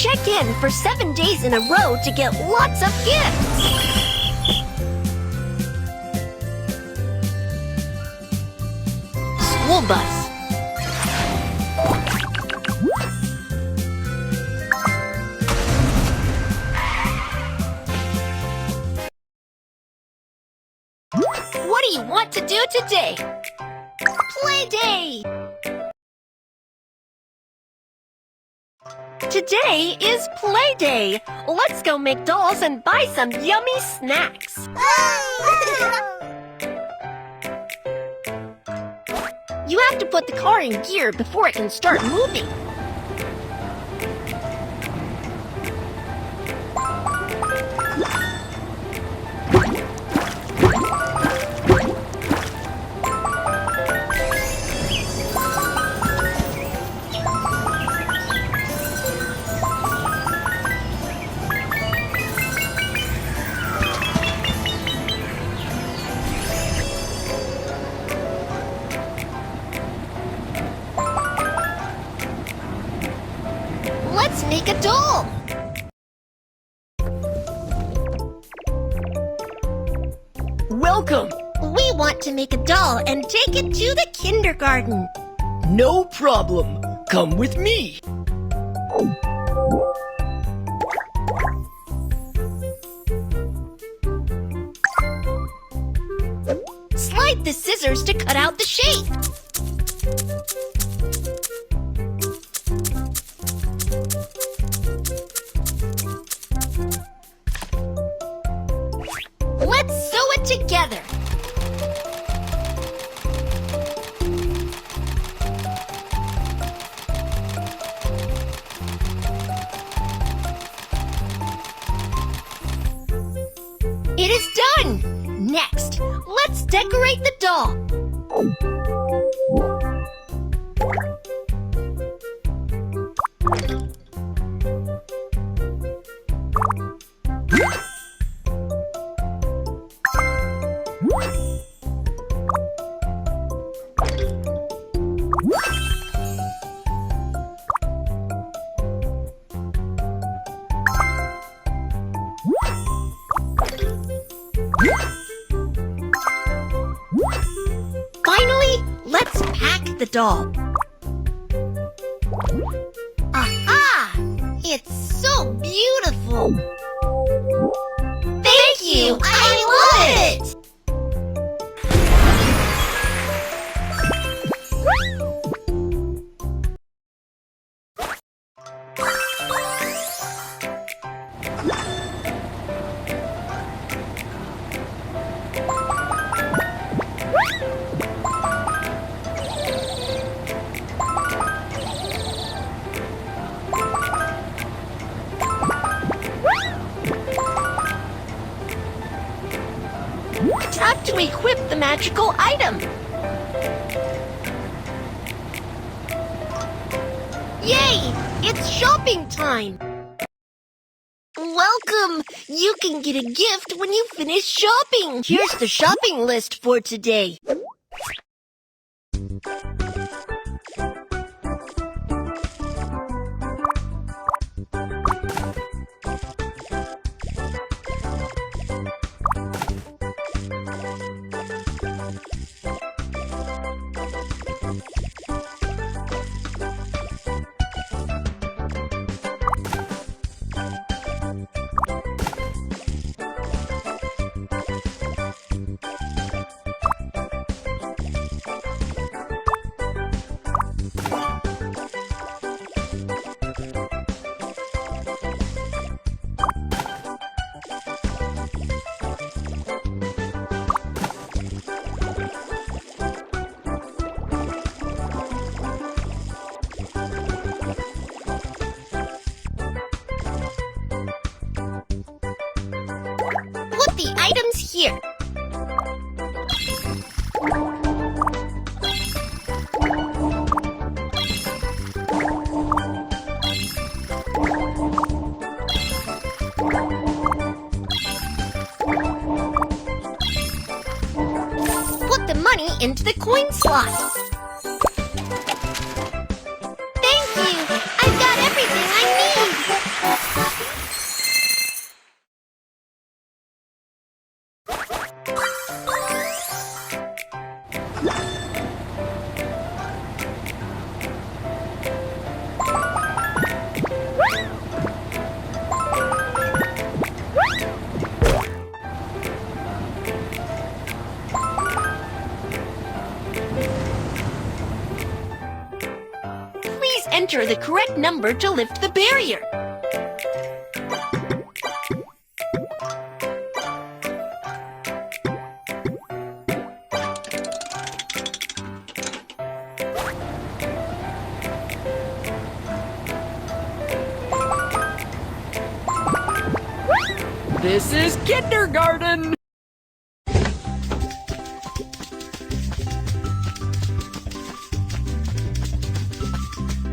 Check in for 7 days in a row to get lots of gifts. School bus. What do you want to do today? Play day! Today is play day. Let's go make dolls and buy some yummy snacks. You have to put the car in gear before it can start moving. Let's make a doll! Welcome! We want to make a doll and take it to the kindergarten. No problem. Come with me. Slide the scissors to cut out the shape. Let's sew it together. It is done! Next, let's decorate the doll. Finally, let's pack the doll. Aha! It's so beautiful! Thank you! I love it! Tap to equip the magical item. Yay! It's shopping time! Welcome! You can get a gift when you finish shopping. Here's the shopping list for today. Put the items here. Put the money into the coin slot. Thank you! I've got everything I need! Please enter the correct number to lift the barrier. This is kindergarten.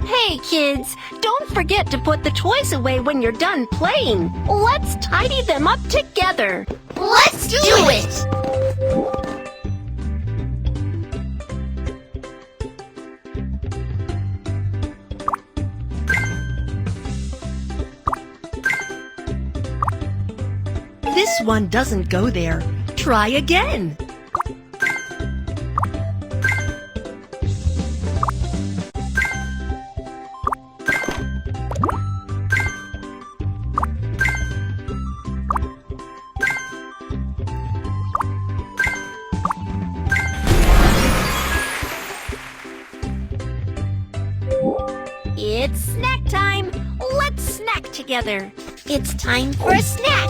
Hey kids, don't forget to put the toys away when you're done playing. Let's tidy them up together. Let's do it! This one doesn't go there. Try again. It's snack time. Let's snack together. It's time for a snack.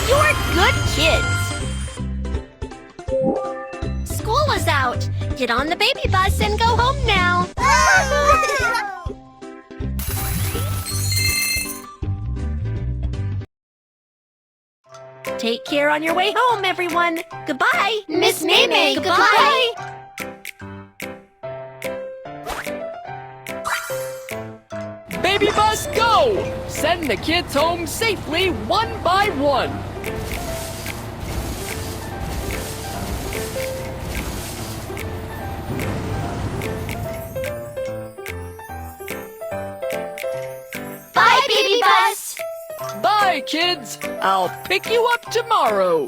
You're good kids. School is out. Get on the baby bus and go home now. Take care on your way home, everyone. Goodbye. Miss Maymay, Goodbye. Baby bus, go! Send the kids home safely one by one. Bye, baby bus! Bye, kids. I'll pick you up tomorrow.